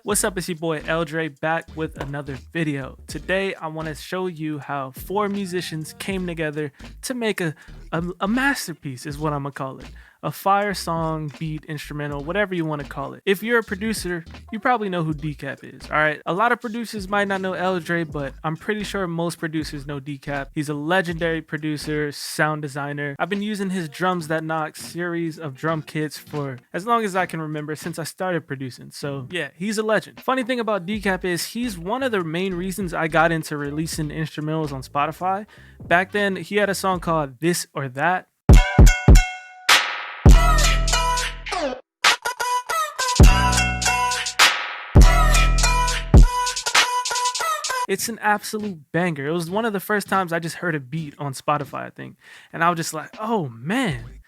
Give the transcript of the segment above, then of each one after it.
What's up, it's your boy L.Dre back with another video. Today I want to show you how 4 musicians came together to make a masterpiece is what I'm gonna call it. A fire song, beat, instrumental, whatever you want to call it. If you're a producer, you probably know who Decap is, alright? A lot of producers might not know L.Dre, but I'm pretty sure most producers know Decap. He's a legendary producer, sound designer. I've been using his Drums That Knock series of drum kits for as long as I can remember since I started producing. So yeah, he's a legend. Funny thing about Decap is he's one of the main reasons I got into releasing instrumentals on Spotify. Back then, he had a song called This or That. It's an absolute banger. It was one of the first times I just heard a beat on Spotify, I think. And I was just like, oh man,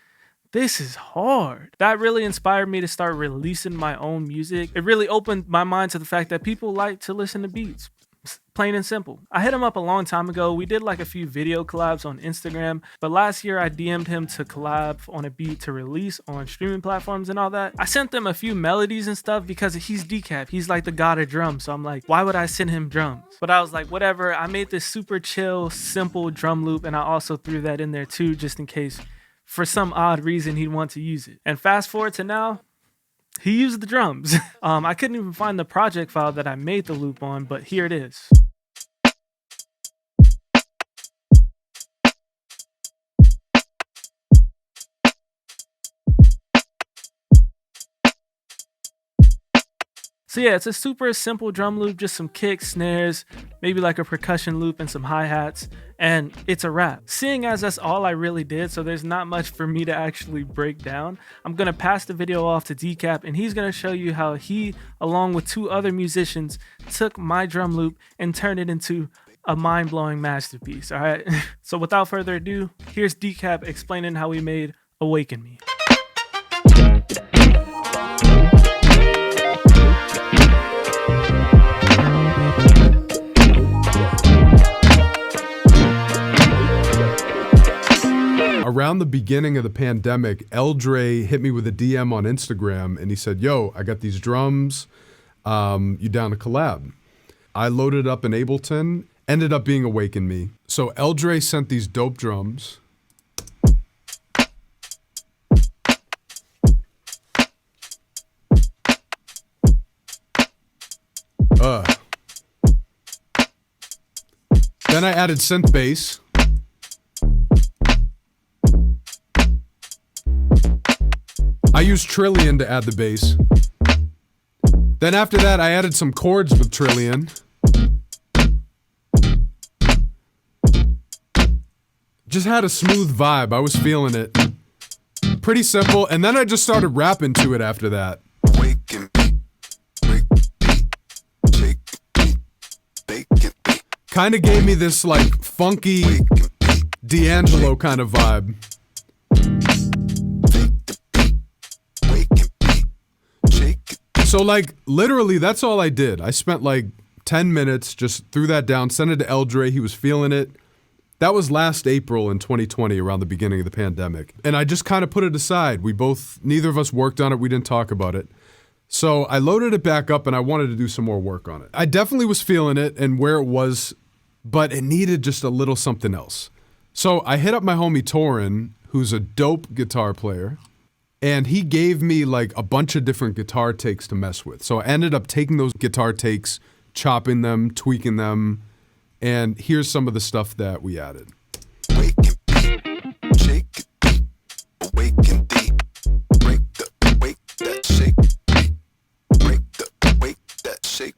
this is hard. That really inspired me to start releasing my own music. It really opened my mind to the fact that people like to listen to beats. Plain and simple. I hit him up a long time ago. We did like a few video collabs on Instagram, but last year I DM'd him to collab on a beat to release on streaming platforms and all that. I sent them a few melodies and stuff because he's Decap. He's like the god of drums. So I'm like, why would I send him drums? But I was like, whatever. I made this super chill, simple drum loop, and I also threw that in there too, just in case for some odd reason he'd want to use it. And fast forward to now, he used the drums. I couldn't even find the project file that I made the loop on, but here it is. So yeah, it's a super simple drum loop, just some kicks, snares, maybe like a percussion loop and some hi-hats, and it's a wrap. Seeing as that's all I really did, so there's not much for me to actually break down, I'm gonna pass the video off to Decap and he's gonna show you how he, along with 2 other musicians, took my drum loop and turned it into a mind-blowing masterpiece, all right? So without further ado, here's Decap explaining how he made Awaken Me. Around the beginning of the pandemic, L.Dre hit me with a DM on Instagram and he said, yo, I got these drums, you down to collab? I loaded up in Ableton, ended up being Awaken Me. So L.Dre sent these dope drums. Then I added synth bass. I used Trillion to add the bass. Then after that, I added some chords with Trillion. Just had a smooth vibe. I was feeling it. Pretty simple. And then I just started rapping to it after that. Kind of gave me this like funky D'Angelo kind of vibe. So like literally that's all I did. I spent like 10 minutes, just threw that down, sent it to L.Dre, he was feeling it. That was last April in 2020, around the beginning of the pandemic. And I just kind of put it aside. Neither of us worked on it, we didn't talk about it. So I loaded it back up and I wanted to do some more work on it. I definitely was feeling it and where it was, but it needed just a little something else. So I hit up my homie Torin, who's a dope guitar player. And he gave me like a bunch of different guitar takes to mess with. So I ended up taking those guitar takes, chopping them, tweaking them, and here's some of the stuff that we added. Awaken me, shake it, awaken thee, break the awake that shake, break the awake that shake.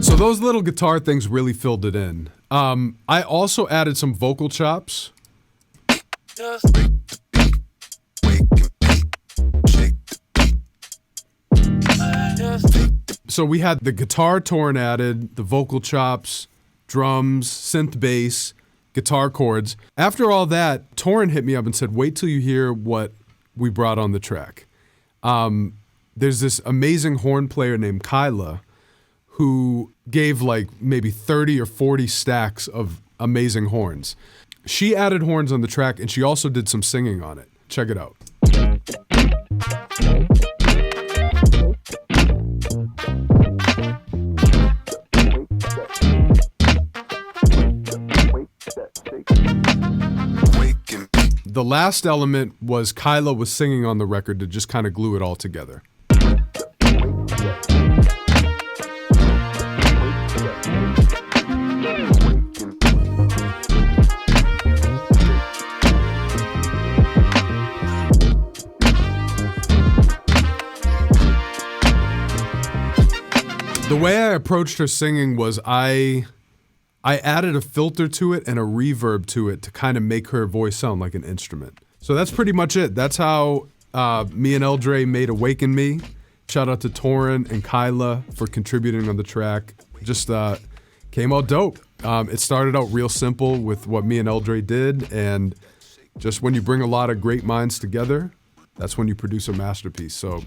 So those little guitar things really filled it in. I also added some vocal chops. So we had the guitar Torin added, the vocal chops, drums, synth bass, guitar chords. After all that, Torin hit me up and said, wait till you hear what we brought on the track. there's this amazing horn player named Kyla who gave like maybe 30 or 40 stacks of amazing horns. She added horns on the track and she also did some singing on it. Check it out. The last element was Kyla was singing on the record to just kind of glue it all together. The way I approached her singing was I added a filter to it and a reverb to it to kind of make her voice sound like an instrument. So that's pretty much it. That's how me and L.Dre made Awaken Me. Shout out to Torin and Kyla for contributing on the track. Just came out dope. It started out real simple with what me and L.Dre did, and just when you bring a lot of great minds together, that's when you produce a masterpiece. So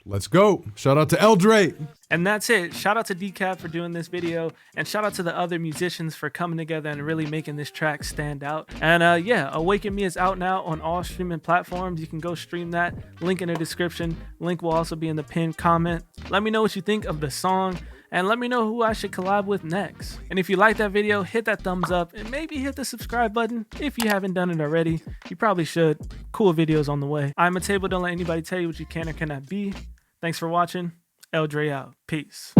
let's go. Shout out to L.Dre. And that's it. Shout out to Decap for doing this video, and shout out to the other musicians for coming together and really making this track stand out. And yeah, Awaken Me is out now on all streaming platforms. You can go stream that. Link in the description. Link will also be in the pinned comment. Let me know what you think of the song, and let me know who I should collab with next. And if you like that video, hit that thumbs up and maybe hit the subscribe button if you haven't done it already. You probably should. Cool videos on the way. I'm a table. Don't let anybody tell you what you can or cannot be. Thanks for watching. L.Dre out. Peace.